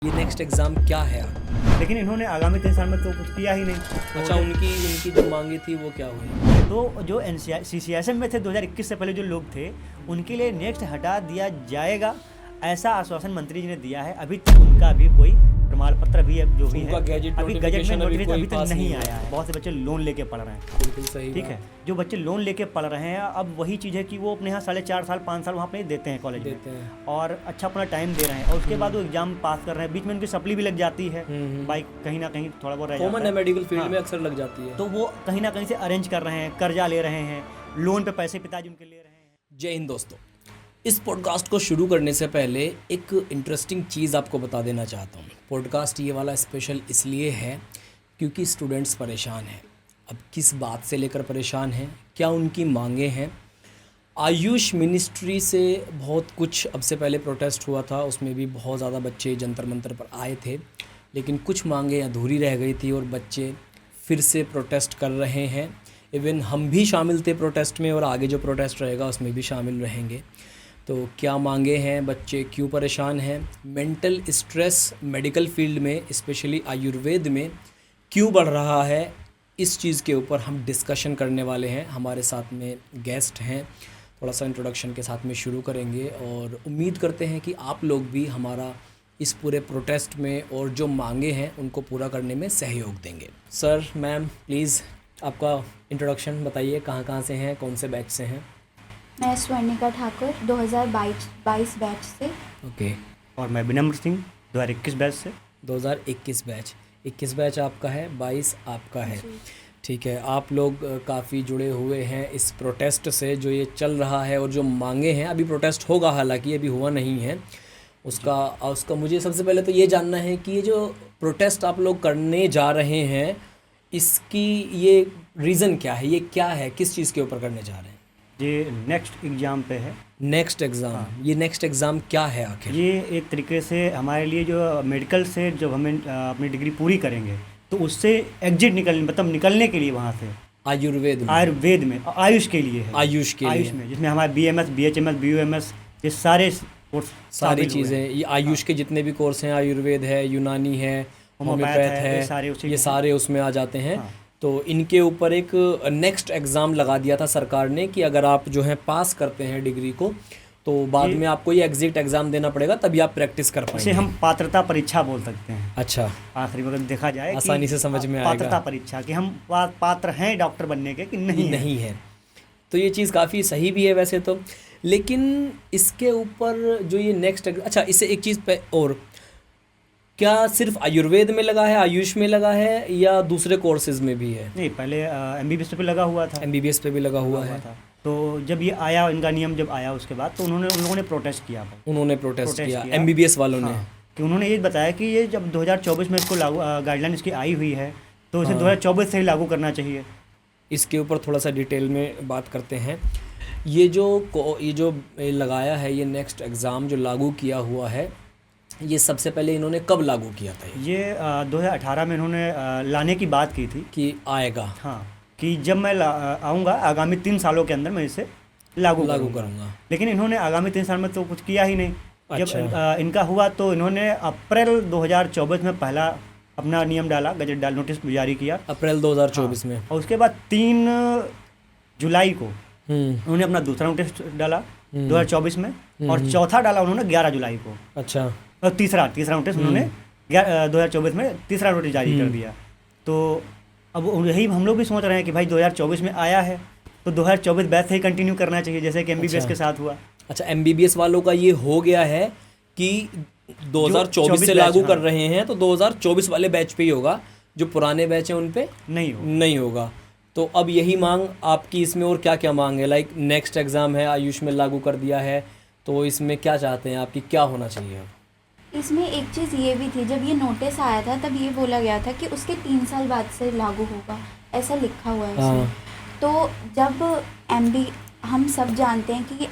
ये next exam क्या है? लेकिन इन्होंने आगामी 3 साल में तो कुछ किया ही नहीं। अच्छा, उनकी जो मांगी थी वो क्या हुई? तो जो CCSM में थे 2021 से पहले जो लोग थे उनके लिए नेक्स्ट हटा दिया जाएगा, ऐसा आश्वासन मंत्री जी ने दिया है। अभी तक उनका भी कोई प्रमाण पत्र भी जो भी है अभी गजट में नोटिफिकेशन अभी तक नहीं आया है। बहुत से बच्चे लोन लेके पढ़ रहे हैं। बिल्कुल सही। ठीक है, जो बच्चे लोन लेके पढ़ रहे हैं अब वही चीज़ है कि वो अपने यहाँ 4.5 साल 5 साल वहाँ पे देते हैं कॉलेज में और अच्छा अपना टाइम दे रहे हैं और उसके बाद वो एग्जाम पास कर रहे हैं। बीच में उनकी सप्ली भी लग जाती है, बाइक कहीं ना कहीं थोड़ा बहुत रह जाता है। कॉमन है, मेडिकल फील्ड में अक्सर लग जाती है। तो वो कहीं ना कहीं से अरेंज कर रहे हैं, कर्जा ले रहे हैं, लोन पे पैसे पिताजी उनके ले रहे हैं। जय हिंद दोस्तों, इस पॉडकास्ट को शुरू करने से पहले एक इंटरेस्टिंग चीज़ आपको बता देना चाहता हूँ। पॉडकास्ट ये वाला स्पेशल इसलिए है क्योंकि स्टूडेंट्स परेशान हैं। अब किस बात से लेकर परेशान हैं, क्या उनकी मांगे हैं? आयुष मिनिस्ट्री से बहुत कुछ अब से पहले प्रोटेस्ट हुआ था, उसमें भी बहुत ज़्यादा बच्चे जंतर मंतर पर आए थे, लेकिन कुछ मांगे अधूरी रह गई थी और बच्चे फिर से प्रोटेस्ट कर रहे हैं। इवन हम भी शामिल थे प्रोटेस्ट में और आगे जो प्रोटेस्ट रहेगा उसमें भी शामिल रहेंगे। तो क्या मांगे हैं, बच्चे क्यों परेशान हैं, मेंटल स्ट्रेस मेडिकल फील्ड में स्पेशली आयुर्वेद में क्यों बढ़ रहा है, इस चीज़ के ऊपर हम डिस्कशन करने वाले हैं। हमारे साथ में गेस्ट हैं, थोड़ा सा इंट्रोडक्शन के साथ में शुरू करेंगे और उम्मीद करते हैं कि आप लोग भी हमारा इस पूरे प्रोटेस्ट में और जो मांगे हैं उनको पूरा करने में सहयोग देंगे। सर, मैम, प्लीज़ आपका इंट्रोडक्शन बताइए, कहाँ से हैं, कौन से बैच से हैं? मैं स्वर्णिका ठाकुर 2022 बैच से। ओके। और मैं विनम्र सिंह 2021 बैच से। 2021 बैच, 21 बैच आपका है, 22 आपका है। ठीक है, आप लोग काफ़ी जुड़े हुए हैं इस प्रोटेस्ट से जो ये चल रहा है और जो मांगे हैं। अभी प्रोटेस्ट होगा, हालांकि अभी हुआ नहीं है उसका मुझे सबसे पहले तो ये जानना है कि ये जो प्रोटेस्ट आप लोग करने जा रहे हैं इसकी ये रीज़न क्या है, ये क्या है, किस चीज़ के ऊपर करने जा रहे हैं? ये नेक्स्ट एग्ज़ाम पे है। Next exam? हाँ। ये नेक्स्ट एग्ज़ाम क्या है आखिर? ये एक तरीके से हमारे लिए जो मेडिकल से जब हमें अपनी डिग्री पूरी करेंगे तो उससे एग्जिट निकलने के लिए वहाँ से आयुर्वेद में आयुष के लिए है। आयुष में जिसमें हमारे BMS, BHMS, BUMS ये सारे कोर्स, सारी चीज़ें, ये आयुष के जितने भी कोर्स हैं, आयुर्वेद है, यूनानी है, होम्योपैथ है, ये सारे उसमें आ जाते हैं। हाँ। तो इनके ऊपर एक नेक्स्ट एग्ज़ाम लगा दिया था सरकार ने कि अगर आप जो है पास करते हैं डिग्री को तो बाद में आपको ये एग्जिट एग्ज़ाम देना पड़ेगा, तभी आप प्रैक्टिस कर पाएंगे। इसे हम पात्रता परीक्षा बोल सकते हैं। अच्छा, आखिरी वक्त देखा जाए आसानी से समझ में आएगा। पात्रता परीक्षा कि हम पात्र हैं डॉक्टर बनने के कि नहीं है। तो ये चीज़ काफ़ी सही भी है वैसे तो, लेकिन इसके ऊपर जो ये नेक्स्ट, अच्छा इससे एक चीज़ पे और, क्या सिर्फ आयुर्वेद में लगा है, आयुष में लगा है या दूसरे कोर्सेज में भी है? नहीं, पहले MBBS पे लगा हुआ था। MBBS पे भी लगा हुआ है। तो जब ये आया, इनका नियम जब आया उसके बाद तो उन लोगों ने प्रोटेस्ट किया। प्रोटेस्ट किया MBBS वालों ने। कि उन्होंने ये बताया कि ये जब 2024 में इसको लागू गाइडलाइन इसकी आई हुई है तो इसे 2024 से ही लागू करना चाहिए। इसके ऊपर थोड़ा सा डिटेल में बात करते हैं। ये जो लगाया है, ये नेक्स्ट एग्ज़ाम जो लागू किया हुआ है, ये सबसे पहले इन्होंने कब लागू किया था? ये 2018 में इन्होंने लाने की बात की थी कि आएगा। हाँ, कि जब मैं आऊँगा आगामी 3 सालों के अंदर मैं इसे लागू करूँगा। लेकिन इन्होंने आगामी 3 साल में तो कुछ किया ही नहीं। अच्छा। जब इनका हुआ तो इन्होंने अप्रैल 2024 में पहला अपना नियम डाला, गजट नोटिस जारी किया अप्रैल 2024 में। और उसके बाद 3 जुलाई को उन्होंने अपना दूसरा नोटिस डाला 2024 में और चौथा डाला उन्होंने 11 जुलाई को। अच्छा। और तीसरा नोटिस उन्होंने 2024 में तीसरा नोटिस जारी कर दिया। तो अब यही हम लोग भी सोच रहे हैं कि भाई 2024 में आया है तो 2024 बैच से ही कंटिन्यू करना चाहिए, जैसे कि MBBS के साथ हुआ। अच्छा, MBBS वालों का ये हो गया है कि 2024 से लागू कर रहे हैं तो 2024 वाले बैच पे ही होगा, जो पुराने बैच हैं उन पे नहीं होगा। तो अब यही मांग आपकी इसमें, और क्या क्या मांग है? लाइक नेक्स्ट एग्ज़ाम है, आयुष में लागू कर दिया है, तो इसमें क्या चाहते हैं आपकी, क्या होना चाहिए? इसमें एक चीज़ ये भी थी, जब ये नोटिस आया था तब ये बोला गया था कि उसके 3 साल बाद से लागू होगा, ऐसा लिखा हुआ है इसमें। तो जब हम सब जानते हैं कि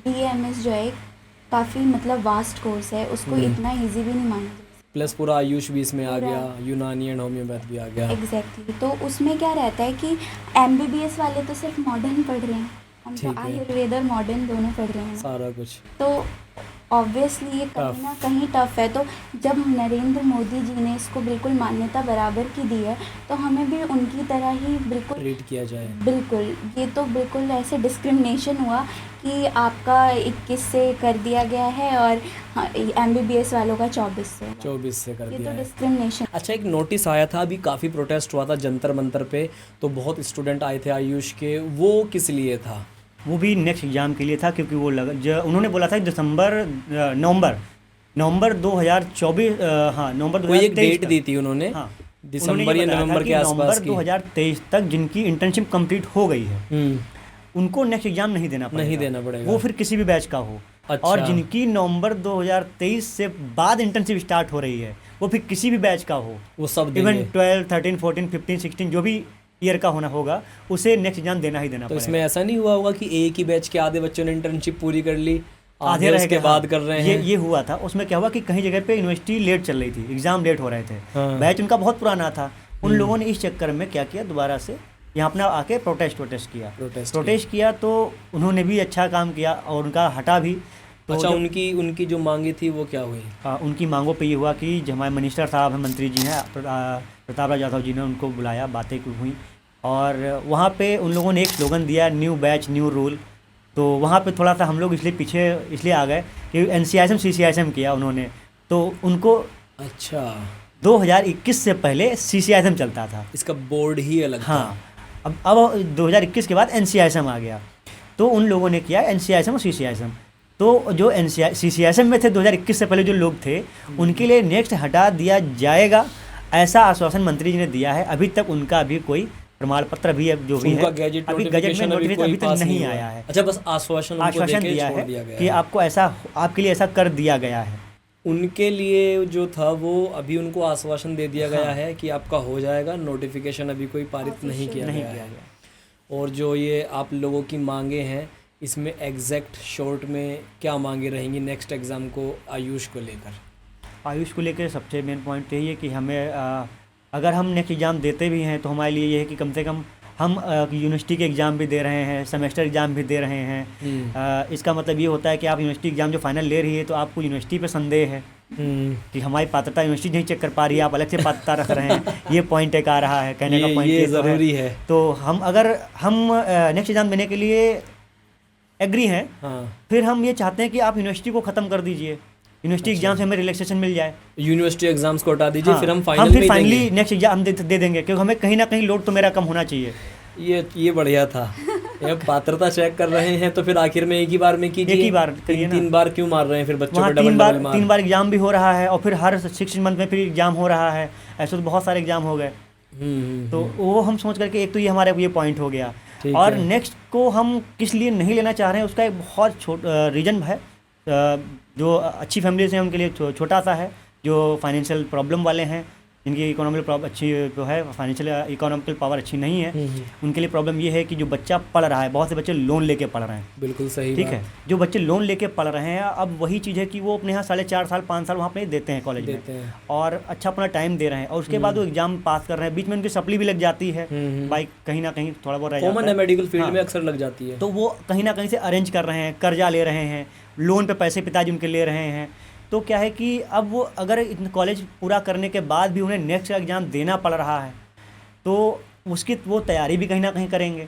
BAMS जो है काफ़ी मतलब वास्ट कोर्स है, उसको इतना इजी भी नहीं माना जाता। प्लस पूरा आयुष भी इसमें आ गया, यूनानी एंड होम्योपैथ भी आ गया। एग्जैक्टली। तो उसमें क्या रहता है कि MBBS वाले तो सिर्फ मॉडर्न पढ़ रहे हैं, हम तो आयुर्वेद और मॉडर्न दोनों पढ़ रहे हैं, सारा कुछ। तो ऑब्वियसली ये कहीं ना कहीं टफ है। तो जब नरेंद्र मोदी जी ने इसको बिल्कुल मान्यता बराबर की दी है तो हमें भी उनकी तरह ही बिल्कुल ट्रीट किया जाए। बिल्कुल, ये तो बिल्कुल ऐसे डिस्क्रिमिनेशन हुआ कि आपका 21 से कर दिया गया है और MBBS वालों का 24 से कर ये दिया तो है। डिस्क्रिमिनेशन। अच्छा, एक नोटिस आया था, अभी काफ़ी प्रोटेस्ट हुआ था जंतर मंतर पे, तो बहुत स्टूडेंट आए थे आयुष के, वो किस लिए था? वो भी नेक्स्ट एग्ज़ाम के लिए था, क्योंकि वो उन्होंने बोला था नवंबर 2024, हाँ नवंबर कोई एक 2023 डेट दी थी उन्होंने, हाँ दिसंबर या नवंबर के आसपास की। 2023 तक जिनकी इंटर्नशिप कंप्लीट हो गई है उनको नेक्स्ट एग्जाम नहीं देना पड़ेगा, वो फिर किसी भी बैच का हो। अच्छा। और जिनकी नवंबर 2023 से बाद इंटर्नशिप स्टार्ट हो रही है वो फिर किसी भी बैच का हो, वो सब इवन 12, 13, 14, 15, 16 जो भी ईयर का होना होगा उसे नेक्स्ट एग्जाम देना ही देना तो पड़ेगा। इसमें ऐसा नहीं हुआ होगा कि एक ही बैच के आधे बच्चों ने इंटर्नशिप पूरी कर ली, आधे रह उसके गए, बाद हाँ, कर रहे हैं। ये हुआ था। उसमें क्या हुआ कि कहीं जगह पे यूनिवर्सिटी लेट चल रही थी, एग्जाम लेट हो रहे थे, हाँ। बैच उनका बहुत पुराना था। उन लोगों ने इस चक्कर में क्या किया, दोबारा से यहाँ अपना आके प्रोटेस्ट किया तो उन्होंने भी अच्छा काम किया और उनका हटा भी। तो अच्छा, उनकी जो मांगी थी वो क्या हुई? उनकी मांगों पे ये हुआ कि जो हमारे मिनिस्टर साहब हैं, मंत्री जी हैं, प्रताप राज यादव जी ने उनको बुलाया, बातें हुई और वहाँ पे उन लोगों ने एक स्लोगन दिया, न्यू बैच न्यू रूल। तो वहाँ पे थोड़ा सा हम लोग इसलिए आ गए कि NCISM CCISM किया उन्होंने, तो उनको अच्छा 2021 से पहले CCISM चलता था, इसका बोर्ड ही अलग था। हाँ। अब 2021 के बाद NCISM आ गया, तो उन लोगों ने किया NCISM और CCISM। तो जो CCISM में थे 2021 से पहले जो लोग थे उनके लिए नेक्स्ट हटा दिया जाएगा, ऐसा आश्वासन मंत्री जी ने दिया है। अभी तक उनका भी कोई प्रमाण पत्र भी है, जो भी है अभी गजट में नोटिफिकेशन अभी तक नहीं आया है। अच्छा, बस आश्वासन दिया है कि आपको ऐसा, आपके लिए ऐसा कर दिया गया है। उनके लिए जो था वो अभी उनको आश्वासन दे दिया गया है कि आपका हो जाएगा, नोटिफिकेशन अभी कोई पारित नहीं किया गया है। और जो ये आप लोगों की मांगे हैं, इसमें एग्जैक्ट शॉर्ट में क्या मांगे रहेंगी नेक्स्ट एग्ज़ाम को आयुष को लेकर? आयुष को लेकर सबसे मेन पॉइंट यही है कि हमें अगर हम नेक्स्ट एग्ज़ाम देते भी हैं तो हमारे लिए ये है कि कम से कम हम यूनिवर्सिटी के एग्ज़ाम भी दे रहे हैं, सेमेस्टर एग्ज़ाम भी दे रहे हैं। इसका मतलब ये होता है कि आप यूनिवर्सिटी एग्ज़ाम जो फाइनल ले रही है तो आपको यूनिवर्सिटी पे संदेह है कि हमारी पात्रता यूनिवर्सिटी नहीं चेक कर पा रही है, आप अलग से पात्रता रख रहे हैं। ये पॉइंट एक आ रहा है, कहने का पॉइंट ये ज़रूरी है। तो अगर हम नेक्स्ट एग्ज़ाम देने के लिए एग्री हैं, फिर हम ये चाहते हैं कि आप यूनिवर्सिटी को ख़त्म कर दीजिए, यूनिवर्सिटी एग्जाम से हमें रिलैक्सेशन मिल जाए, यूनिवर्सिटी एग्जाम्स को हटा दीजिए। हाँ, फिर हम फाइनली नेक्स्ट एग्जाम दे देंगे, क्योंकि हमें कहीं ना कहीं लोड तो मेरा कम होना चाहिए। ये बढ़िया था। ये पात्रता चेक कर रहे हैं तो फिर आखिर में एक ही बार में कीजिए, एक ही बार करिए ना। 3 बार क्यों मार रहे हैं फिर बच्चों को? तीन बार एग्जाम भी हो रहा है और फिर हर 6 मंथ में फिर एग्जाम हो रहा है, ऐसे तो बहुत सारे एग्जाम हो गए। तो वो हम सोच करके, एक तो ये हमारा ये पॉइंट हो गया। और नेक्स्ट को हम किस लिए नहीं लेना चाह रहे हैं उसका एक बहुत रीज़न है। जो अच्छी फैमिलीज हैं उनके लिए छोटा सा है, जो फाइनेंशियल प्रॉब्लम वाले हैं, जिनकी इकोनॉमिकल अच्छी जो है, फाइनेंशियल इकोनॉमिकल पावर अच्छी नहीं है, उनके लिए प्रॉब्लम ये है कि जो बच्चा पढ़ रहा है, बहुत से बच्चे लोन लेके पढ़ रहे हैं। बिल्कुल सही, ठीक है। जो बच्चे लोन लेके पढ़ रहे हैं, अब वही चीज़ है कि वो अपने यहाँ 4.5 साल 5 साल वहाँ पे देते हैं कॉलेज में, और अच्छा अपना टाइम दे रहे हैं, और उसके बाद वो एग्जाम पास कर रहे हैं। बीच में उनकी सप्ली भी लग जाती है, बाइक कहीं ना कहीं थोड़ा बहुत कॉमन है, मेडिकल फील्ड में अक्सर लग जाती है। तो वो कहीं ना कहीं से अरेंज कर रहे हैं, कर्जा ले रहे हैं, लोन पे पैसे पिताजी उनके ले रहे हैं। तो क्या है कि अब वो अगर कॉलेज पूरा करने के बाद भी उन्हें नेक्स्ट एग्ज़ाम देना पड़ रहा है, तो उसकी वो तैयारी भी कहीं ना कहीं करेंगे,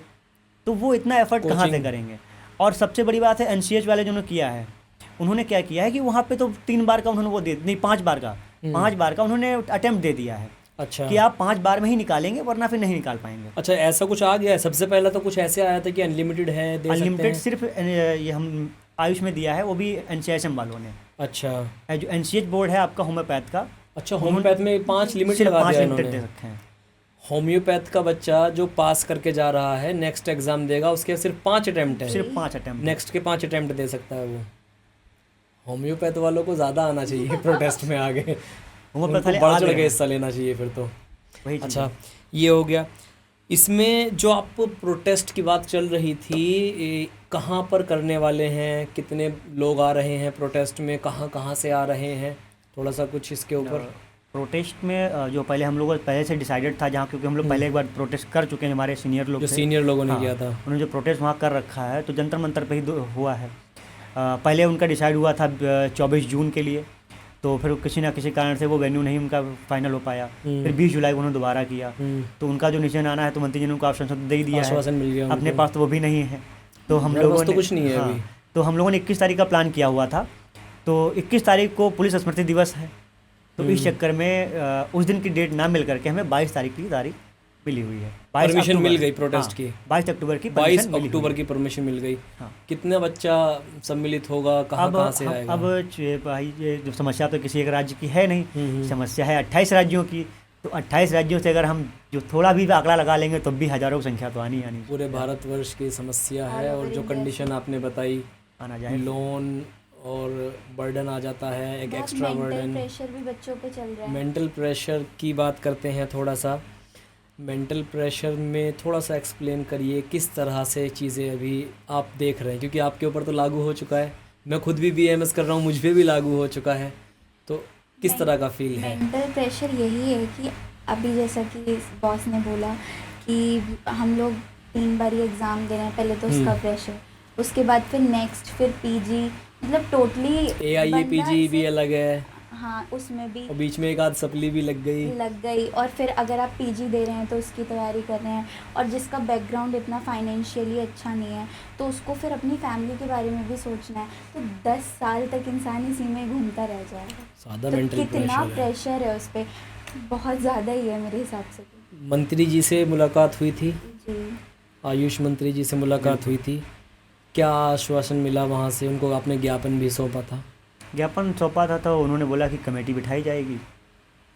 तो वो इतना एफर्ट कहाँ से करेंगे। और सबसे बड़ी बात है, NCH वाले जिन्होंने किया है, उन्होंने क्या किया है कि वहाँ पे तो 3 बार का उन्होंने वो दे, नहीं 5 बार का उन्होंने अटेम्प्ट दे दिया है। अच्छा, कि आप 5 बार में ही निकालेंगे, वरना फिर नहीं निकाल पाएंगे। अच्छा, ऐसा कुछ आ गया है? सबसे पहला तो कुछ ऐसे आया था कि अनलिमिटेड है, अनलिमिटेड सिर्फ ये हम आयुष में दिया है, वो भी NCISM वालों ने। अच्छा, जो NCH बोर्ड है आपका होम्योपैथ का, अच्छा, होम्योपैथ में 5 लिमिट लगा दिया इन्होंने, दे रखे हैं। होम्योपैथ का बच्चा जो पास करके जा रहा है, नेक्स्ट एग्जाम देगा, उसके सिर्फ 5 अटेम्प्ट है, सिर्फ 5 अटेम्प्ट, नेक्स्ट के 5 अटेम्प्ट दे सकता है वो। होम्योपैथ वालों को ज़्यादा आना चाहिए प्रोटेस्ट में आगे, होम्योपैथ वाले बढ़ चढ़ के हिस्सा लेना चाहिए फिर तो। अच्छा, ये हो गया। इसमें जो आप प्रोटेस्ट की बात चल रही थी, कहाँ पर करने वाले हैं, कितने लोग आ रहे हैं प्रोटेस्ट में, कहाँ से आ रहे हैं, थोड़ा सा कुछ इसके ऊपर? प्रोटेस्ट में जो पहले हम लोगों पहले से डिसाइडेड था, जहाँ क्योंकि हम लोग पहले एक बार प्रोटेस्ट कर चुके हैं, हमारे सीनियर लोग, जो सीनियर लोगों ने किया था, उन्होंने जो प्रोटेस्ट वहाँ कर रखा है, तो जंतर मंतर पे ही हुआ है। पहले उनका डिसाइड हुआ था 24 जून के लिए, तो फिर किसी ना किसी कारण से वो वेन्यू नहीं उनका फाइनल हो पाया। फिर 20 जुलाई को उन्होंने दोबारा किया, तो उनका जो निश्चय आना है तो मंत्री जी ने उनको आश्वासन दे ही दिया है, मिल गया अपने पास तो वो भी नहीं है। तो हम लोगों ने कुछ नहीं है हाँ, अभी। तो हम लोगों ने 21 तारीख का प्लान किया हुआ था, तो 21 तारीख को पुलिस स्मृति दिवस है, तो इस चक्कर में उस दिन की डेट ना मिल करके हमें 22 तारीख की तारीख मिली हुई है। परमिशन मिल गई प्रोटेस्ट की, 22 अक्टूबर की 22 अक्टूबर की परमिशन मिल गई। हाँ। कितना बच्चा सम्मिलित होगा, कहाँ से आएगा? अब भाई ये जो समस्या तो किसी एक राज्य की है नहीं, समस्या है 28 राज्यों की। तो 28 राज्यों से अगर हम जो थोड़ा भी आंकड़ा लगा लेंगे तो भी हज़ारों की संख्या तो आनी आनी। पूरे भारतवर्ष की समस्या है, और जो कंडीशन आपने बताई, आना जाए लोन और बर्डन आ जाता है, एक एक्स्ट्रा बर्डन। प्रेशर भी बच्चों पे चल रहा है। मेंटल प्रेशर की बात करते हैं थोड़ा सा। मेंटल प्रेशर में थोड़ा सा एक्सप्लेन करिए किस तरह से चीज़ें अभी आप देख रहे हैं, क्योंकि आपके ऊपर तो लागू हो चुका है, मैं खुद भी BAMS कर रहा हूँ, मुझ पे भी लागू हो चुका है, तो किस तरह का फील है? मेंटल प्रेशर यही है कि अभी जैसा कि बॉस ने बोला कि हम लोग 3 बारी एग्ज़ाम दे रहे हैं, पहले तो उसका प्रेशर, उसके बाद फिर नेक्स्ट, फिर PG, मतलब टोटली AIA PG भी अलग है। हाँ, उसमें भी और बीच में एक आध सप्ली भी लग गई। और फिर अगर आप PG दे रहे हैं तो उसकी तैयारी कर रहे हैं, और जिसका बैकग्राउंड इतना फाइनेंशियली अच्छा नहीं है तो उसको फिर अपनी फैमिली के बारे में भी सोचना है, तो 10 साल तक इंसान इसी में घूमता रह जाएगा। तो कितना प्रेशर है उस पर, बहुत ज़्यादा ही है मेरे हिसाब से। मंत्री जी से मुलाकात हुई थी जी, आयुष मंत्री जी से मुलाकात हुई थी, क्या आश्वासन मिला वहाँ से? उनको आपने ज्ञापन भी सौंपा था? ज्ञापन सौंपा था तो उन्होंने बोला कि कमेटी बिठाई जाएगी।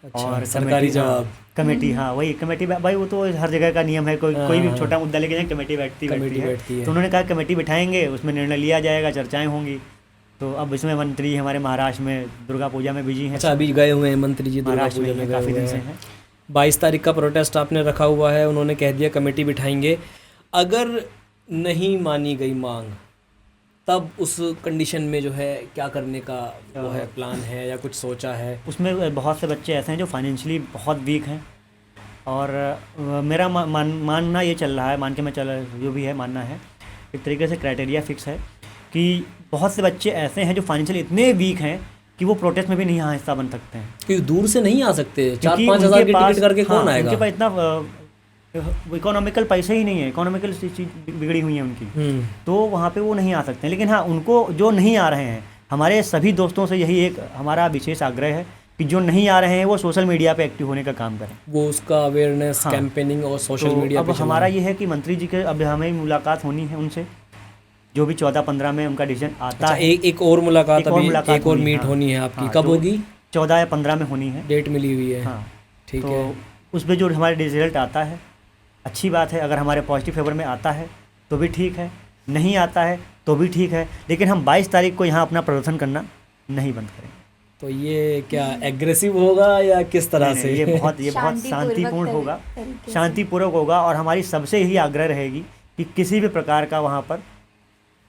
अच्छा, और सरकारी जवाब। कमेटी, हाँ वही कमेटी, भाई वो तो हर जगह का नियम है, कोई भी छोटा मुद्दा लेके जाए कमेटी बैठती है। तो उन्होंने कहा कमेटी बिठाएंगे, उसमें निर्णय लिया जाएगा, चर्चाएं होंगी। तो अब इसमें मंत्री हमारे महाराष्ट्र में दुर्गा पूजा में बिजी हैं। अच्छा, अभी गए हुए हैं मंत्री जी दुर्गा महाराष्ट्र पूजा में, में काफ़ी दिन से हैं। 22 तारीख का प्रोटेस्ट आपने रखा हुआ है, उन्होंने कह दिया कमेटी बिठाएंगे। अगर नहीं मानी गई मांग, तब उस कंडीशन में जो है क्या करने का वो है, प्लान है या कुछ सोचा है? उसमें बहुत से बच्चे ऐसे हैं जो फाइनेंशियली बहुत वीक हैं, और मेरा मानना ये चल रहा है, मान के मैं जो भी है मानना है, एक तरीके से क्राइटेरिया फिक्स है कि बहुत से बच्चे ऐसे हैं जो फाइनेंशियली इतने वीक हैं कि वो प्रोटेस्ट में भी नहीं यहाँ हिस्सा बन सकते हैं, क्योंकि दूर से नहीं आ सकते। 4-5 उनके हज़ार की पास- टिकट करके कौन हाँ, आएगा? उनके पास इतना इकोनॉमिकल पैसे ही नहीं है, इकोनॉमिकल चीज़ बिगड़ी हुई है उनकी, तो वहाँ पे वो नहीं आ सकते। लेकिन हाँ, उनको जो नहीं आ रहे हैं, हमारे सभी दोस्तों से यही एक हमारा विशेष आग्रह है कि जो नहीं आ रहे हैं वो सोशल मीडिया पे एक्टिव होने का काम करें, वो उसका अवेयरनेस कैंपेनिंग और सोशल मीडिया अब पे हमारा ये है कि मंत्री जी के अब हमें मुलाकात होनी है उनसे, जो भी 14-15 में उनका डिसीजन आता है। एक और मुलाकात, एक और अभी मुलाकात एक और होनी है, मीट हाँ। होनी है आपकी, हाँ, कब जो होगी? 14 या 15 में होनी है, डेट मिली हुई है। हाँ ठीक तो है। उस पर जो हमारे रिजल्ट आता है अच्छी बात है, अगर हमारे पॉजिटिव फेवर में आता है तो भी ठीक है, नहीं आता है तो भी ठीक है, लेकिन हम 22 तारीख को यहाँ अपना प्रदर्शन करना नहीं बंद करेंगे। तो ये क्या एग्रेसिव होगा या किस तरह से? ये बहुत शांतिपूर्ण होगा, शांतिपूर्वक होगा, और हमारी सबसे यही आग्रह रहेगी कि किसी भी प्रकार का वहाँ पर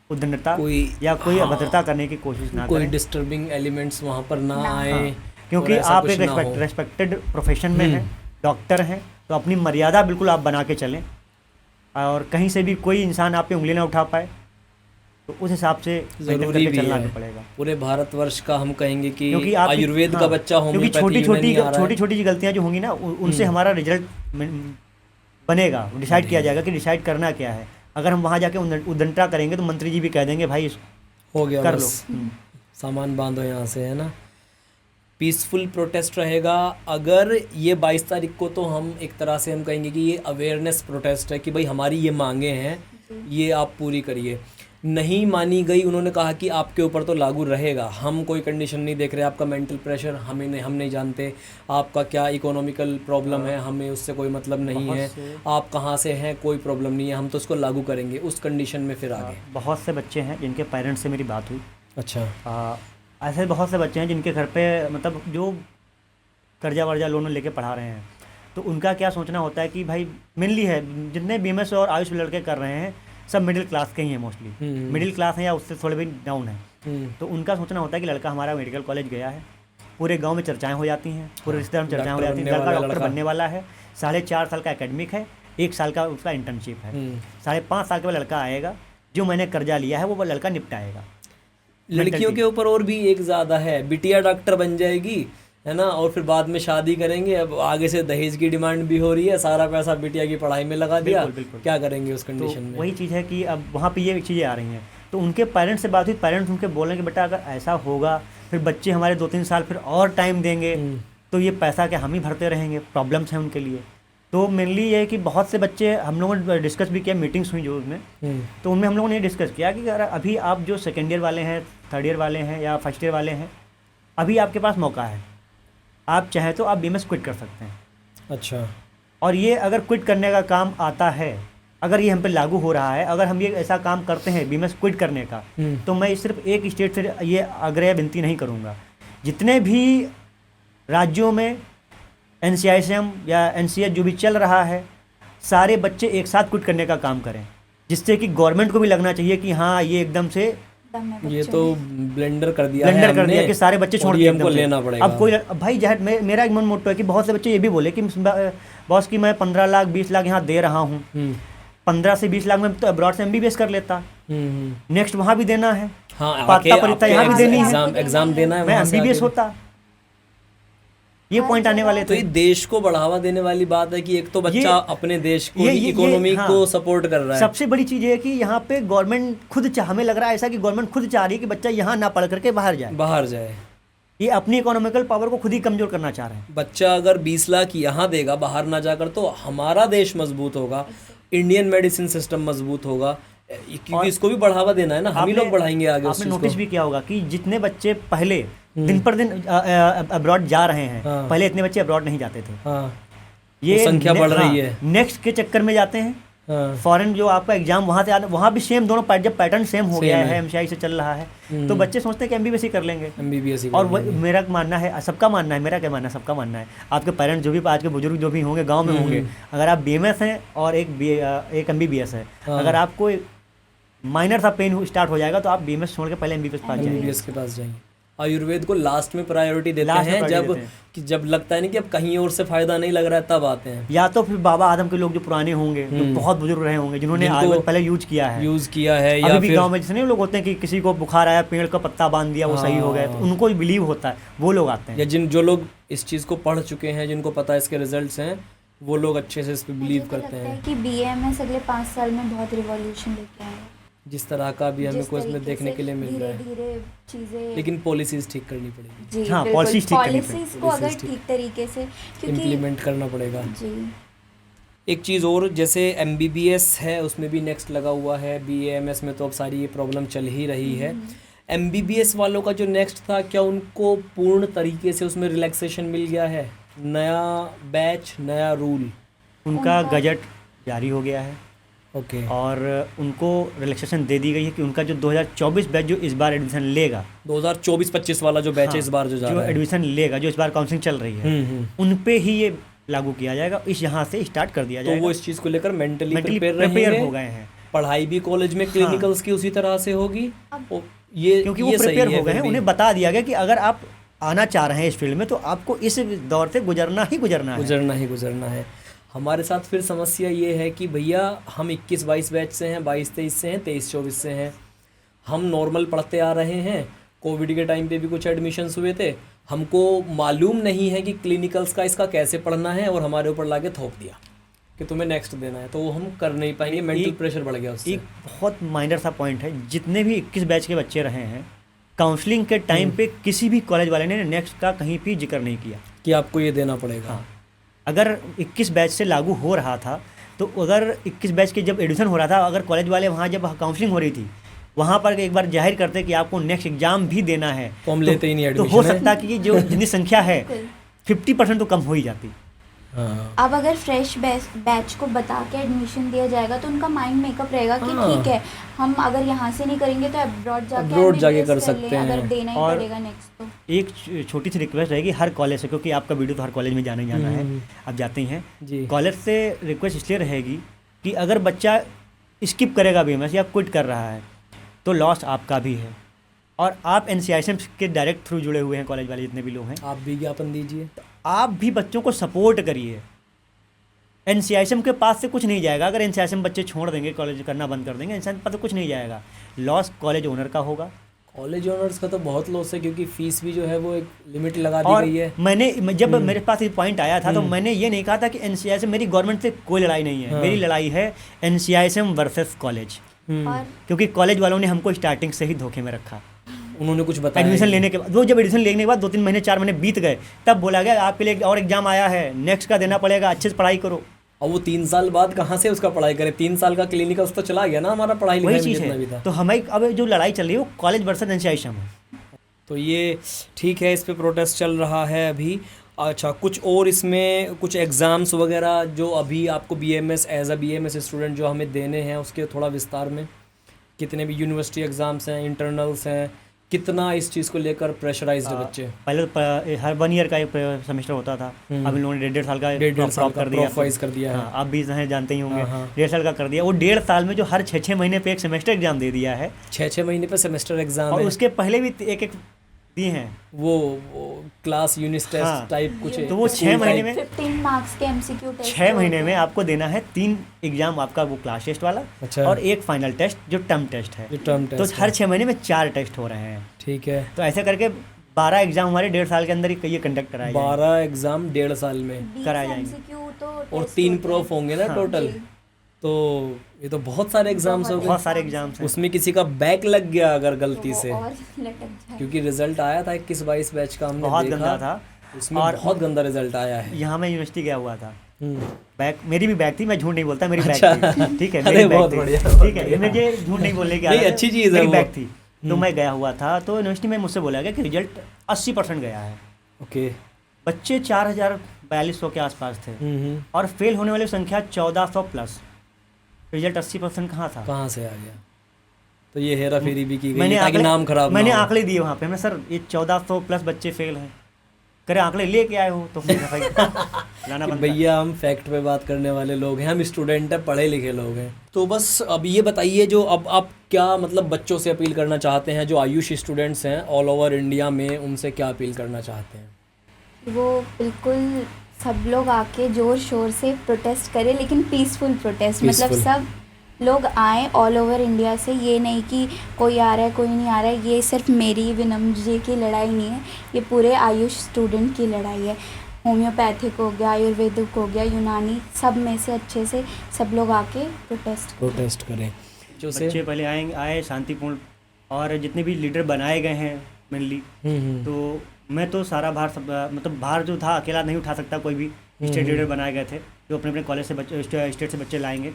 उद्दंडता या कोई अभद्रता करने की कोशिश ना कोई करें, डिस्टर्बिंग एलिमेंट्स वहाँ पर ना आए। हाँ, क्योंकि आप एक रेस्पेक्टेड प्रोफेशन में हैं, डॉक्टर हैं, तो अपनी मर्यादा बिल्कुल आप बना के चलें, और कहीं से भी कोई इंसान आप पे उंगली ना उठा पाए, तो उस हिसाब से जरूरी भी चलना है। पड़ेगा। पूरे भारतवर्ष का हम कहेंगे कि क्योंकि आयुर्वेद का हाँ, बच्चा क्योंकि छोटी छोटी गलतियाँ जो होंगी ना, उनसे हमारा रिजल्ट बनेगा, डिसाइड किया जाएगा कि डिसाइड करना क्या है। अगर हम वहाँ जाके उद्दंडता करेंगे तो मंत्री जी भी कह देंगे भाई हो गया, कर बस लो, सामान बांधो यहाँ से, है ना। पीसफुल प्रोटेस्ट रहेगा। अगर ये 22 तारीख को, तो हम एक तरह से हम कहेंगे कि ये अवेयरनेस प्रोटेस्ट है कि भाई हमारी ये मांगे हैं, ये आप पूरी करिए। नहीं मानी गई, उन्होंने कहा कि आपके ऊपर तो लागू रहेगा, हम कोई कंडीशन नहीं देख रहे, आपका मेंटल प्रेशर हम नहीं जानते, आपका क्या इकोनॉमिकल प्रॉब्लम है, हमें उससे कोई मतलब नहीं है, आप कहाँ से हैं, कोई प्रॉब्लम नहीं है, हम तो उसको लागू करेंगे उस कंडीशन में। फिर आगे बहुत से बच्चे हैं जिनके पेरेंट्स से मेरी बात हुई। अच्छा। ऐसे बहुत से बच्चे हैं जिनके घर पे मतलब जो कर्जा वर्जा लोन लेके पढ़ा रहे हैं, तो उनका क्या सोचना होता है कि भाई मेनली है, जितने BMS और आयुष लड़के कर रहे हैं सब मिडिल क्लास के ही हैं, मोस्टली मिडिल क्लास हैं या उससे थोड़े भी डाउन है। तो उनका सोचना होता है कि लड़का हमारा मेडिकल कॉलेज गया है, पूरे गांव में चर्चाएं हो जाती हैं, पूरे रिश्तेदार में चर्चाएं हो जाती हैं, लड़का डॉक्टर बनने वाला है, 4.5 साल का एकेडमिक है, 1 साल का उसका इंटर्नशिप है, 5.5 साल के बाद लड़का आएगा, जो मैंने कर्जा लिया है वो लड़का निपटाएगा। लड़कियों के ऊपर और भी एक ज़्यादा है, बिटिया डॉक्टर बन जाएगी, है ना, और फिर बाद में शादी करेंगे। अब आगे से दहेज की डिमांड भी हो रही है, सारा पैसा बिटिया की पढ़ाई में लगा दिया, बिल्कुल। क्या करेंगे उस कंडीशन तो में? वही चीज़ है कि अब वहाँ पे ये चीज़ें आ रही हैं, तो उनके पेरेंट्स से बात हुई, पेरेंट्स उनके बोल रहे हैं कि बेटा अगर ऐसा होगा फिर बच्चे हमारे 2-3 साल फिर और टाइम देंगे, तो ये पैसा क्या हम ही भरते रहेंगे, प्रॉब्लम्स हैं उनके लिए। तो मेनली ये है कि बहुत से बच्चे, हम लोगों ने डिस्कस भी किया, मीटिंग्स हुई जो उसमें, तो उनमें हम लोगों ने डिस्कस किया कि अगर अभी आप जो सेकेंड ईयर वाले हैं, थर्ड ईयर वाले हैं या फर्स्ट ईयर वाले हैं, अभी आपके पास मौका है, आप चाहें तो आप बीएमएस क्विट कर सकते हैं। अच्छा। और ये अगर क्विट करने का काम आता है, अगर ये हम पे लागू हो रहा है, अगर हम ये ऐसा काम करते हैं बीएमएस क्विट करने का, तो मैं सिर्फ एक स्टेट से ये आग्रह विनती नहीं करूँगा, जितने भी राज्यों में एनसीआईएसएम या एनसीएस जो भी चल रहा है, सारे बच्चे एक साथ क्विट करने का काम करें, जिससे कि गवर्नमेंट को भी लगना चाहिए कि हाँ ये एकदम से ये तो ब्लेंडर कर दिया कि सारे बच्चे छोड़ दिए, हमको लेना पड़ेगा। अब कोई भाई जहर मेरा एक मन मोटो है कि बहुत से बच्चे ये भी बोले कि बॉस की मैं 15 लाख 20 लाख यहाँ दे रहा हूँ, 15 से 20 लाख में तो अब्रॉड से एमबीबीएस कर लेता, नेक्स्ट वहाँ भी देना है, पात्रता परीक्षा यहाँ भी देनी है, एग्जाम देना है, मैं एमबीबीएस होता। ये पॉइंट आने वाले तो थे। ये देश को बढ़ावा देने वाली बात है कि एक तो बच्चा अपने देश को, इकोनॉमी को सपोर्ट कर रहा है। सबसे बड़ी चीज है कि यहाँ पे गवर्नमेंट खुद हमें लग रहा है ऐसा कि गवर्नमेंट खुद चाह रही है कि बच्चा यहाँ ना पढ़ करके बाहर जाए। ये अपनी इकोनॉमिकल पावर को खुद ही कमजोर करना चाह रहे हैं। बच्चा अगर 20 लाख यहाँ देगा बाहर ना जाकर, तो हमारा देश मजबूत होगा, इंडियन मेडिसिन सिस्टम मजबूत होगा, क्योंकि इसको भी बढ़ावा देना है ना, हम ही लोग बढ़ाएंगे आगे। आपने नोटिस भी किया होगा कि जितने बच्चे पहले दिन पर दिन अब्रॉड जा रहे हैं, पहले इतने बच्चे अब्रॉड नहीं जाते थे, ये संख्या बढ़ रही है, नेक्स्ट के चक्कर में जाते हैं। फॉरेन जो आपका एग्जाम वहाँ से वहाँ भी सेम, दोनों जब पैटर्न सेम हो गया है, एमसीआई से चल रहा है, तो बच्चे सोचते हैं कि एमबीबीएस ही कर लेंगे, एमबीबीएस। और मेरा मानना है, सबका मानना है, मेरा क्या मानना है, सबका मानना है, आपके पेरेंट्स जो भी आज के बुजुर्ग जो भी होंगे गाँव में होंगे, अगर आप बीएमएस हैं और एक एमबीबीएस है, अगर आपको माइनर सा पेन स्टार्ट हो जाएगा तो आप बीएमएस छोड़ के पहले एमबीबीएस के पास जाएंगे। आयुर्वेद को लास्ट में प्रायोरिटी देते हैं, जब लगता है ना कि अब कहीं और से फायदा नहीं लग रहा है, तब आते हैं। या तो फिर बाबा आदम के लोग जो पुराने होंगे, जो बहुत बुजुर्ग रहे होंगे, जिन्होंने आयुर्वेद पहले यूज किया है, या अभी भी गाँव में जिसने लोग होते हैं कि किसी को बुखार आया, पेड़ का पत्ता बांध दिया, वो सही हो गया, तो उनको बिलीव होता है, वो लोग आते हैं। या जो लोग इस चीज़ को पढ़ चुके हैं, जिनको पता है इसके रिजल्ट्स हैं, वो लोग अच्छे से इस पर बिलीव करते हैं कि बीएमएस अगले 5 साल में बहुत रिवॉल्यूशन लेके आएगा, जिस तरह का भी हमें को इसमें देखने के लिए मिल रहा है। धीरे चीजें, लेकिन पॉलिसीज ठीक करनी पड़ेगी। हाँ, पॉलिसीज को अगर ठीक तरीके से इम्प्लीमेंट करना पड़ेगा जी। एक चीज़ और, जैसे एमबीबीएस है उसमें भी नेक्स्ट लगा हुआ है, बीएएमएस में तो अब सारी ये प्रॉब्लम चल ही रही है। एमबीबीएस वालों का जो नेक्स्ट था, क्या उनको पूर्ण तरीके से उसमें रिलैक्सेशन मिल गया है? नया बैच, नया रूल, उनका गजट जारी हो गया है, ओके, और उनको रिलैक्सेशन दे दी गई है कि उनका जो 2024 बैच जो इस बार एडमिशन लेगा, 2024-25 वाला जो बैच है इस बार जो एडमिशन लेगा, जो इस बार काउंसलिंग चल रही है, उन पे ही ये लागू किया जाएगा, इस यहाँ से स्टार्ट कर दिया जाएगा। तो वो इस चीज़ को लेकर मेंटली प्रिपेयर हो गए हैं। पढ़ाई भी कॉलेज में क्लिनिकल्स की उसी तरह से होगी, ये क्योंकि वो प्रिपेयर हो गए हैं, उन्हें बता दिया गया कि अगर आप आना चाह रहे हैं इस फील्ड में, तो आपको इस दौर से गुजरना है। हमारे साथ फिर समस्या ये है कि भैया हम 21-22 बैच से हैं, 22-23 से हैं, 23-24 से हैं, हम नॉर्मल पढ़ते आ रहे हैं, कोविड के टाइम पे भी कुछ एडमिशन्स हुए थे, हमको मालूम नहीं है कि क्लिनिकल्स का इसका कैसे पढ़ना है, और हमारे ऊपर लाके थोप दिया कि तुम्हें नेक्स्ट देना है, तो वो हम कर नहीं पाएंगे, मेंटल प्रेशर बढ़ गया उससे। एक बहुत माइनर सा पॉइंट है, जितने भी 21 बैच के बच्चे रहे हैं, काउंसलिंग के टाइम पे किसी भी कॉलेज वाले ने नेक्स्ट का कहीं भी जिक्र नहीं किया कि आपको ये देना पड़ेगा। हाँ, अगर 21 बैच से लागू हो रहा था, तो अगर 21 बैच के जब एडमिशन हो रहा था, अगर कॉलेज वाले वहाँ जब काउंसलिंग हो रही थी, वहाँ पर एक बार जाहिर करते कि आपको नेक्स्ट एग्जाम भी देना है, तो हम लेते ही नहीं एडमिशन। तो हो सकता कि ये जो जितनी संख्या है 50% तो कम हो ही जाती। अब अगर फ्रेश बैच को बता के एडमिशन दिया जाएगा, तो उनका माइंड मेकअप रहेगा कि ठीक है, हम अगर यहाँ से नहीं करेंगे तो अब्रॉड जाके कर सकते हैं, अगर देना ही पड़ेगा नेक्स्ट। तो एक छोटी सी रिक्वेस्ट रहेगी हर कॉलेज से, क्योंकि आपका वीडियो तो हर कॉलेज में जाना ही जाना है, आप जाते ही हैं, कॉलेज से रिक्वेस्ट इसलिए रहेगी कि अगर बच्चा स्किप करेगा बीएमएस या क्विट कर रहा है, तो लॉस आपका भी है, और आप एनसीआईएसएम के डायरेक्ट थ्रू जुड़े हुए हैं, कॉलेज वाले जितने भी लोग हैं, आप भी ज्ञापन दीजिए, आप भी बच्चों को सपोर्ट करिए। एनसीआईएसएम के पास से कुछ नहीं जाएगा, अगर एनसीआईएसएम बच्चे छोड़ देंगे, कॉलेज करना बंद कर देंगे, एनसीआईएसएम पास से कुछ नहीं जाएगा, लॉस कॉलेज ओनर का होगा, कॉलेज ऑनर्स का तो बहुत लॉस है, क्योंकि फीस भी जो है वो एक लिमिट लगा दी और गई है। जब मेरे पास ये पॉइंट आया था तो मैंने ये नहीं कहा था कि एनसीआईएसएम, मेरी गवर्नमेंट से कोई लड़ाई नहीं है, मेरी लड़ाई है एनसीआईएसएम वर्सेस कॉलेज, और क्योंकि कॉलेज वालों ने हमको स्टार्टिंग से ही धोखे में रखा। उन्होंने कुछ बताया एडमिशन लेने के बाद, वो जब एडमिशन लेने के बाद 2-3 महीने 4 महीने बीत गए, तब बोला गया आपके लिए और एग्जाम आया है, नेक्स्ट का देना पड़ेगा, अच्छे से पढ़ाई करो। और वो 3 साल बाद कहाँ से उसका पढ़ाई करे? 3 साल का क्लिनिक उस तो चला गया ना हमारा पढ़ाई वही लिखाई में चीज़ जितना भी है। था। तो हमें अब जो लड़ाई चल रही है वो कॉलेज वर्सेस एनसीआईएसएम है। तो ये ठीक है, इस पे प्रोटेस्ट चल रहा है अभी। अच्छा, कुछ और इसमें कुछ एग्ज़ाम्स वगैरह जो अभी आपको BMS as a BMS student जो हमें देने हैं, उसके थोड़ा विस्तार में, कितने भी यूनिवर्सिटी एग्ज़ाम्स हैं, इंटरनल्स हैं, कितना इस चीज़ को लेकर प्रेशराइज्ड है बच्चे? पहले तो हर 1 ईयर का एक सेमेस्टर होता था, अब इन लोगों ने 1.5 साल का डेढ़ साल का कर दिया, प्रोफाइज कर दिया है। हाँ, आप भी हैं जानते ही होंगे, हाँ। 1.5 साल का कर दिया। वो 1.5 साल में जो हर 6-6 महीने पे एक सेमेस्टर एग्जाम दे दिया है, 6-6 महीने पे सेमेस्टर एग्ज़ाम और है। उसके पहले भी एक दिए हैं, वो क्लास यूनिट टेस्ट हाँ। टाइप कुछ है, तो वो स्कूल 6 महीने टाइप। में 15 मार्क्स के एमसीक्यू टेस्ट 6 महीने में आपको देना है 3 एग्जाम, आपका वो क्लास टेस्ट वाला अच्छा। और एक फाइनल टेस्ट जो टर्म टेस्ट है। जो टर्म तो टेस्ट हर 6 महीने में 4 टेस्ट हो रहे हैं। ठीक है। तो ऐसे करके 12 एग्जाम हमारे 1.5 साल के अंदर ही ये कंडक्ट कराए जाएंगे। 12 एग्ज़ाम 1.5 साल में, कराए जाएंगे। एमसीक्यू तो और टेस्ट 3 होते प्रोफ होंगे ना हाँ। टोटल। जी। तो ये तो बहुत सारे एग्जाम्स हो बहुत गए। सारे एग्जाम्स हैं। उसमें किसी का बैक लग गया अगर तो गलती वो से, और लटक जाए। क्योंकि रिजल्ट आया था 21-22 बैच का, हमने बहुत देखा, गंदा था। उसमें और बहुत गंदा रिजल्ट आया है। यहाँ मैं यूनिवर्सिटी गया हुआ था, हम्म। बैग मेरी भी बैग थी, मैं झूठ नहीं बोलता, मेरी बैग अच्छा। थी, ठीक है, अरे मेरी बैग बहुत थी, बढ़िया, ठीक है, मुझे झूठ नहीं बोलने की नहीं, आदत है, अच्छी चीज़ है मेरी वो। बैग थी। तो मैं गया हुआ था, तो यूनिवर्सिटी में मुझसे बोला गया कि रिजल्ट 80% गया है। ओके। बच्चे 4042 के आसपास थे, हम्म। और फेल होने वाली संख्या 1400 प्लस। रिजल्ट 80% कहाँ था? कहाँ से आ गया? तो ये हेरा फेरी भी की गई मैंने है ताकि नाम खराब मैंने ना हो। आंकड़े दिए वहाँ पे, मैं सर ये 1400 प्लस बच्चे फेल हैं, करे आंकड़े लेके आए हो तो लाना कि बनता। भैया हम फैक्ट पे बात करने वाले लोग हैं, हम स्टूडेंट हैं, पढ़े लिखे लोग हैं। तो बस अब ये बताइए, जो अब आप क्या मतलब बच्चों से अपील करना चाहते हैं, जो आयुष स्टूडेंट्स हैं ऑल ओवर इंडिया में, उनसे क्या अपील करना चाहते हैं? वो बिल्कुल सब लोग आके जोर शोर से प्रोटेस्ट करें, लेकिन पीसफुल प्रोटेस्ट, मतलब Peaceful। सब लोग आए ऑल ओवर इंडिया से। ये नहीं कि कोई आ रहा है कोई नहीं आ रहा है, ये सिर्फ मेरी विनम्र जी की लड़ाई नहीं है, ये पूरे आयुष स्टूडेंट की लड़ाई है। होम्योपैथिक हो गया, आयुर्वेदिक हो गया, यूनानी, सब में से अच्छे से सब लोग आके प्रोटेस्ट करें। जो से बच्चे पहले आए शांतिपूर्ण, और जितने भी लीडर बनाए गए हैं मेनली, तो मैं तो सारा भार मतलब भार जो था अकेला नहीं उठा सकता, कोई भी स्टेट लीडर बनाए गए थे जो अपने अपने कॉलेज से बच्चे स्टेट से बच्चे लाएंगे।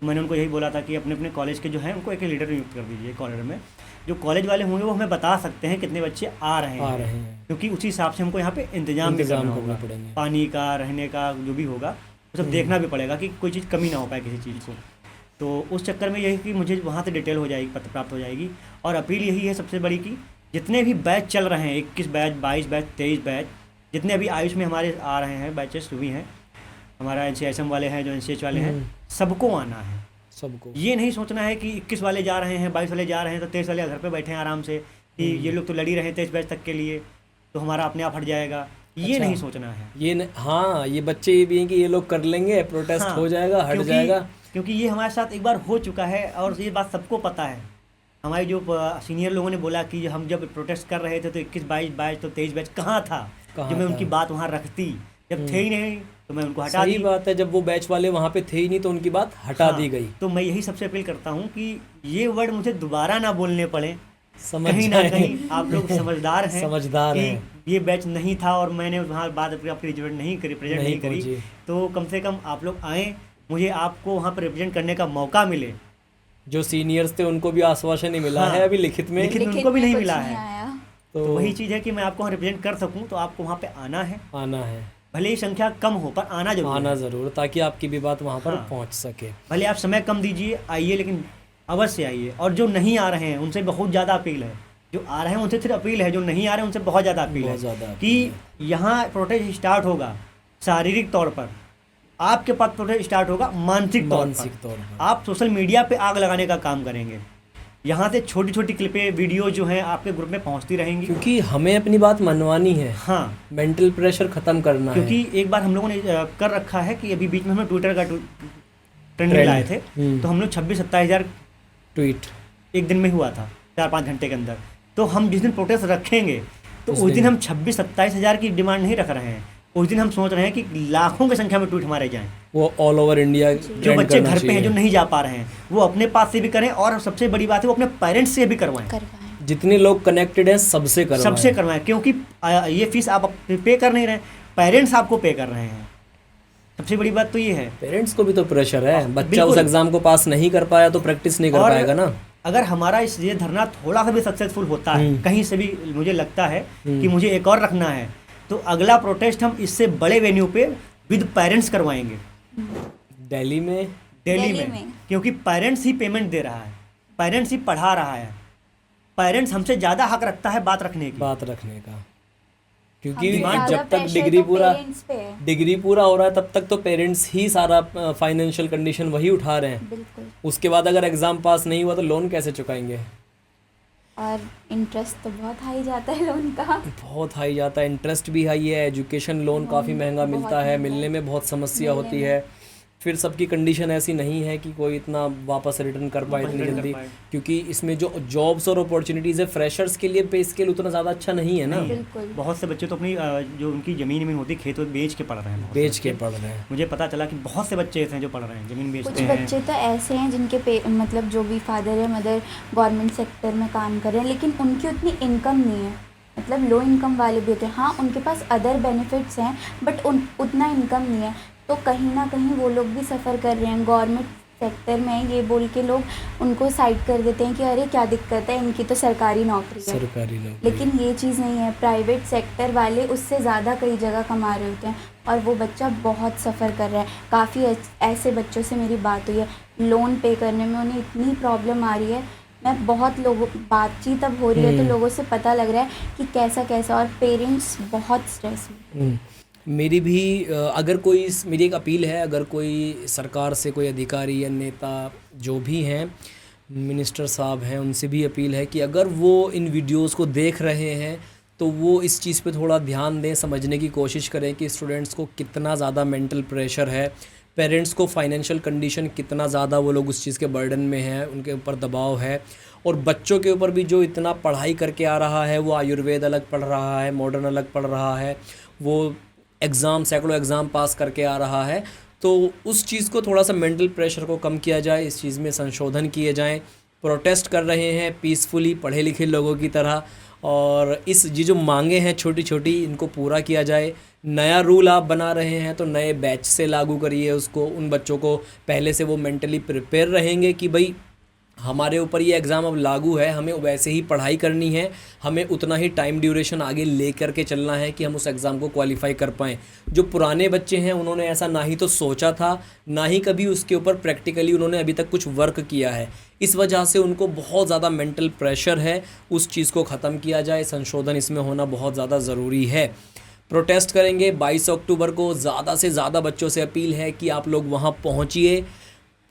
मैंने उनको यही बोला था कि अपने अपने कॉलेज के जो हैं उनको एक लीडर नियुक्त कर दीजिए कॉलेज में। जो कॉलेज वाले होंगे वो हमें बता सकते हैं कितने बच्चे आ रहे हैं, क्योंकि उसी हिसाब से हमको यहाँ पे इंतजाम भी करना होगा, पड़ेंगे। पानी का, रहने का, जो भी होगा वो सब देखना भी पड़ेगा कि कोई चीज़ कमी ना हो पाए किसी चीज़ को। तो उस चक्कर में यही कि मुझे वहाँ से डिटेल हो जाएगी, पत्र प्राप्त हो जाएगी। और अपील यही है सबसे बड़ी कि जितने भी बैच चल रहे हैं, 21 बैच, 22 बैच, 23 बैच, जितने अभी आयुष में हमारे आ रहे हैं बैचेस जो भी हैं, हमारा एनसीआईएसएम वाले हैं, जो एनसीएच वाले हैं, सबको आना है। सबको ये नहीं सोचना है कि 21 वाले जा रहे हैं, 22 वाले जा रहे हैं तो 23 वाले घर पे बैठे हैं आराम से, कि ये लोग तो लड़ी रहे हैं 23 बैच तक के लिए, तो हमारा अपने आप हट जाएगा, ये अच्छा। नहीं सोचना है। हाँ, ये बच्चे ये भी हैं कि ये लोग कर लेंगे, प्रोटेस्ट हाँ, हो जाएगा, हट जाएगा। क्योंकि ये हमारे साथ एक बार हो चुका है और ये बात सबको पता है। हमारे जो सीनियर लोगों ने बोला कि हम जब प्रोटेस्ट कर रहे थे तो 21 22 बैच तो 23 बैच कहाँ था, कहाँ जो मैं था? उनकी बात वहाँ रखती, जब थे ही नहीं तो मैं उनको हटा सही दी। बात है, जब वो बैच वाले वहाँ पे थे ही नहीं तो उनकी बात हटा हाँ, दी गई। तो मैं यही सबसे अपील करता हूँ कि ये वर्ड मुझे दोबारा ना बोलने पड़े, समझ कहीं ना जाए। कहीं आप लोग समझदार हैं, समझदार कि हैं। ये बैच नहीं था और मैंने वहाँ बात आपकी रिप्रेजेंट नहीं करी, पहुंची। तो कम से कम आप लोग आएँ, मुझे आपको वहाँ पर रिप्रेजेंट करने का मौका मिले। जो सीनियर्स थे उनको भी आश्वासन नहीं मिला हाँ, है अभी लिखित में, लिखित उनको भी नहीं कुछ मिला नहीं है। आया। तो वही चीज़ है कि मैं आपको वहाँ रिप्रेजेंट कर सकूँ तो आपको वहाँ पे आना है, आना है, भले ही संख्या कम हो पर आना जरूर आना है। ज़रूर, ताकि आपकी भी बात वहाँ पर हाँ। पहुँच सके। भले आप समय कम दीजिए, आइए, लेकिन अवश्य आइए। और जो नहीं आ रहे हैं उनसे बहुत ज़्यादा अपील है, जो आ रहे हैं उनसे सिर्फ अपील है, जो नहीं आ रहे हैं उनसे बहुत ज़्यादा अपील बहुत है ज़्यादा कि यहाँ प्रोटेस्ट स्टार्ट होगा शारीरिक तौर पर, आपके पास प्रोटेस्ट स्टार्ट होगा मानसिक तौर पर। आप सोशल मीडिया पे आग लगाने का काम करेंगे, यहाँ से छोटी छोटी क्लिपें, वीडियो जो हैं आपके ग्रुप में पहुँचती रहेंगी, क्योंकि हमें अपनी बात मनवानी है। हाँ, मेंटल प्रेशर ख़त्म करना है। क्योंकि एक बार हम लोगों ने कर रखा है कि अभी बीच में हम ट्विटर का ट्रेंड लाए थे, तो हम लोग 26-27 हज़ार ट्वीट एक दिन में हुआ था, 4-5 घंटे के अंदर। तो हम जिस दिन प्रोटेस्ट रखेंगे तो उस दिन हम 26-27 हज़ार की डिमांड नहीं रख रहे हैं, उस दिन हम सोच रहे हैं कि लाखों की संख्या में ट्वीट हमारे जाएं, वो ऑल ओवर इंडिया जो बच्चे घर पे हैं जो नहीं जा पा रहे हैं वो अपने पास से भी करें, और सबसे बड़ी बात है वो अपने पेरेंट्स से भी करवाएं। जितने लोग कनेक्टेड हैं सबसे करवाएं, क्योंकि ये फीस आप पे कर नहीं रहे, पेरेंट्स आपको पे कर रहे हैं। सबसे बड़ी बात तो ये है, पेरेंट्स को भी तो प्रेशर है, बच्चा उस एग्जाम को पास नहीं कर पाया तो प्रैक्टिस नहीं कर पाएगा ना। अगर हमारा ये धरना थोड़ा सा भी सक्सेसफुल होता है, कहीं से भी मुझे लगता है कि मुझे एक और रखना है, तो अगला प्रोटेस्ट हम इससे बड़े वेन्यू पे विद पेरेंट्स करवाएंगे दिल्ली में, क्योंकि पेरेंट्स ही पेमेंट दे रहा है, पेरेंट्स ही पढ़ा रहा है, पेरेंट्स हमसे ज़्यादा हक रखता है बात रखने का, क्योंकि जब तक डिग्री पूरा हो रहा है तब तक तो पेरेंट्स ही सारा फाइनेंशियल कंडीशन वही उठा रहे हैं। उसके बाद अगर एग्जाम पास नहीं हुआ तो लोन कैसे चुकाएंगे? और इंटरेस्ट तो बहुत हाई जाता है लोन का, बहुत हाई जाता है, इंटरेस्ट भी हाई है, एजुकेशन लोन काफ़ी महंगा मिलता है, मिलने में बहुत समस्या होती है। फिर सबकी कंडीशन ऐसी नहीं है कि कोई इतना वापस रिटर्न कर पाए इतनी जल्दी, क्योंकि इसमें जो जॉब्स और अपॉर्चुनिटीज़ है फ्रेशर्स के लिए पे स्केल उतना ज़्यादा अच्छा नहीं है ना। बहुत से बच्चे तो अपनी जो उनकी ज़मीन होती है खेत बेच के पढ़ रहे हैं, मुझे पता चला कि बहुत से बच्चे ऐसे हैं जो पढ़ रहे हैं, ज़मीन बेचते हैं। कुछ बच्चे तो ऐसे हैं जिनके मतलब जो भी फादर या मदर गवर्नमेंट सेक्टर में काम कर रहे हैं, लेकिन उनकी उतनी इनकम नहीं है, मतलब लो इनकम वाले भी होते हैं। हाँ, उनके पास अदर बेनिफिट्स हैं बट उतना इनकम नहीं है, तो कहीं ना कहीं वो लोग भी सफ़र कर रहे हैं। गवर्नमेंट सेक्टर में ये बोल के लोग उनको साइड कर देते हैं कि अरे क्या दिक्कत है, इनकी तो सरकारी नौकरी है, लेकिन ये चीज़ नहीं है। प्राइवेट सेक्टर वाले उससे ज़्यादा कई जगह कमा रहे होते हैं और वो बच्चा बहुत सफ़र कर रहा है। काफ़ी ऐसे बच्चों से मेरी बात हुई है, लोन पे करने में उन्हें इतनी प्रॉब्लम आ रही है। मैं बहुत लोगों बातचीत अब हो रही है तो लोगों से पता लग रहा है कि कैसा और पेरेंट्स बहुत स्ट्रेस में। मेरी भी मेरी एक अपील है, अगर कोई सरकार से कोई अधिकारी या नेता जो भी हैं, मिनिस्टर साहब हैं, उनसे भी अपील है कि अगर वो इन वीडियोस को देख रहे हैं तो वो इस चीज़ पे थोड़ा ध्यान दें, समझने की कोशिश करें कि स्टूडेंट्स को कितना ज़्यादा मेंटल प्रेशर है, पेरेंट्स को फाइनेंशियल कंडीशन कितना ज़्यादा वो लोग उस चीज़ के बर्डन में हैं, उनके ऊपर दबाव है, और बच्चों के ऊपर भी जो इतना पढ़ाई करके आ रहा है, वो आयुर्वेद अलग पढ़ रहा है, मॉडर्न अलग पढ़ रहा है, वो सैकड़ों एग्ज़ाम पास करके आ रहा है, तो उस चीज़ को थोड़ा सा मेंटल प्रेशर को कम किया जाए, इस चीज़ में संशोधन किए जाएं। प्रोटेस्ट कर रहे हैं पीसफुली पढ़े लिखे लोगों की तरह, और ये जो मांगे हैं छोटी छोटी, इनको पूरा किया जाए। नया रूल आप बना रहे हैं तो नए बैच से लागू करिए उसको, उन बच्चों को पहले से वो मेंटली प्रिपेयर रहेंगे कि भाई हमारे ऊपर ये एग्ज़ाम अब लागू है, हमें वैसे ही पढ़ाई करनी है, हमें उतना ही टाइम ड्यूरेशन आगे ले करके चलना है कि हम उस एग्ज़ाम को क्वालिफाई कर पाएँ। जो पुराने बच्चे हैं उन्होंने ऐसा ना ही तो सोचा था, ना ही कभी उसके ऊपर प्रैक्टिकली उन्होंने अभी तक कुछ वर्क किया है, इस वजह से उनको बहुत ज़्यादा मेंटल प्रेशर है। उस चीज़ को ख़त्म किया जाए, संशोधन इसमें होना बहुत ज़्यादा ज़रूरी है। प्रोटेस्ट करेंगे 22 अक्टूबर को, ज़्यादा से ज़्यादा बच्चों से अपील है कि आप लोग वहाँ पहुँचिए।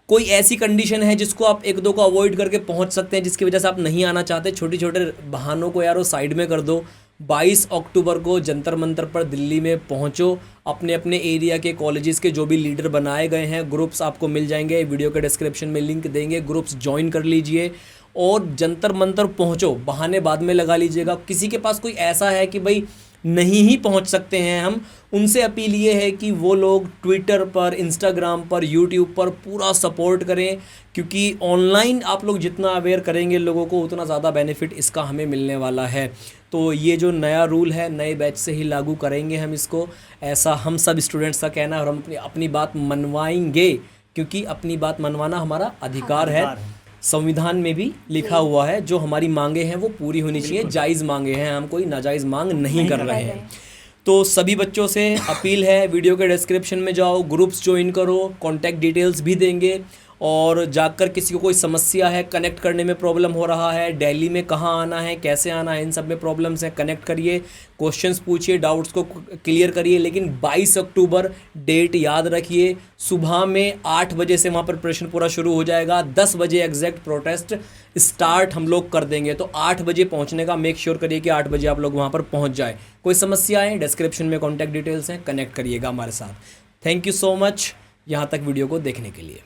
कोई ऐसी कंडीशन है जिसको आप एक दो को अवॉइड करके पहुंच सकते हैं, जिसकी वजह से आप नहीं आना चाहते, छोटे छोटे बहानों को यार वो साइड में कर दो। 22 अक्टूबर को जंतर मंतर पर दिल्ली में पहुंचो, अपने अपने एरिया के कॉलेजेस के जो भी लीडर बनाए गए हैं ग्रुप्स आपको मिल जाएंगे, वीडियो के डिस्क्रिप्शन में लिंक देंगे, ग्रुप्स ज्वाइन कर लीजिए और जंतर मंतर पहुंचो। बहाने बाद में लगा लीजिएगा, किसी के पास कोई ऐसा है कि भाई नहीं ही पहुंच सकते हैं हम, उनसे अपील ये है कि वो लोग ट्विटर पर, इंस्टाग्राम पर, यूट्यूब पर पूरा सपोर्ट करें, क्योंकि ऑनलाइन आप लोग जितना अवेयर करेंगे लोगों को उतना ज़्यादा बेनिफिट इसका हमें मिलने वाला है। तो ये जो नया रूल है नए बैच से ही लागू करेंगे हम इसको, ऐसा हम सब स्टूडेंट्स का कहना है, और हम अपनी बात मनवाएंगे, क्योंकि अपनी बात मनवाना हमारा अधिकार है। संविधान में भी लिखा हुआ है जो हमारी मांगे हैं वो पूरी होनी चाहिए, जायज़ मांगे हैं, हम कोई नाजायज़ मांग नहीं कर रहे हैं। तो सभी बच्चों से अपील है, वीडियो के डिस्क्रिप्शन में जाओ, ग्रुप्स ज्वाइन करो, कॉन्टैक्ट डिटेल्स भी देंगे, और जाकर किसी को कोई समस्या है, कनेक्ट करने में प्रॉब्लम हो रहा है, दिल्ली में कहाँ आना है, कैसे आना है, इन सब में प्रॉब्लम्स हैं, कनेक्ट करिए, क्वेश्चंस पूछिए, डाउट्स को क्लियर करिए। लेकिन 22 अक्टूबर डेट याद रखिए, सुबह में 8 बजे से वहाँ पर प्रिपरेशन पूरा शुरू हो जाएगा, 10 बजे एग्जैक्ट प्रोटेस्ट स्टार्ट हम लोग कर देंगे। तो 8 बजे पहुँचने का मेक श्योर करिए कि 8 बजे आप लोग वहाँ पर पहुँच जाए। कोई समस्या है डिस्क्रिप्शन में कॉन्टैक्ट डिटेल्स हैं, कनेक्ट करिएगा हमारे साथ। थैंक यू सो मच यहाँ तक वीडियो को देखने के लिए।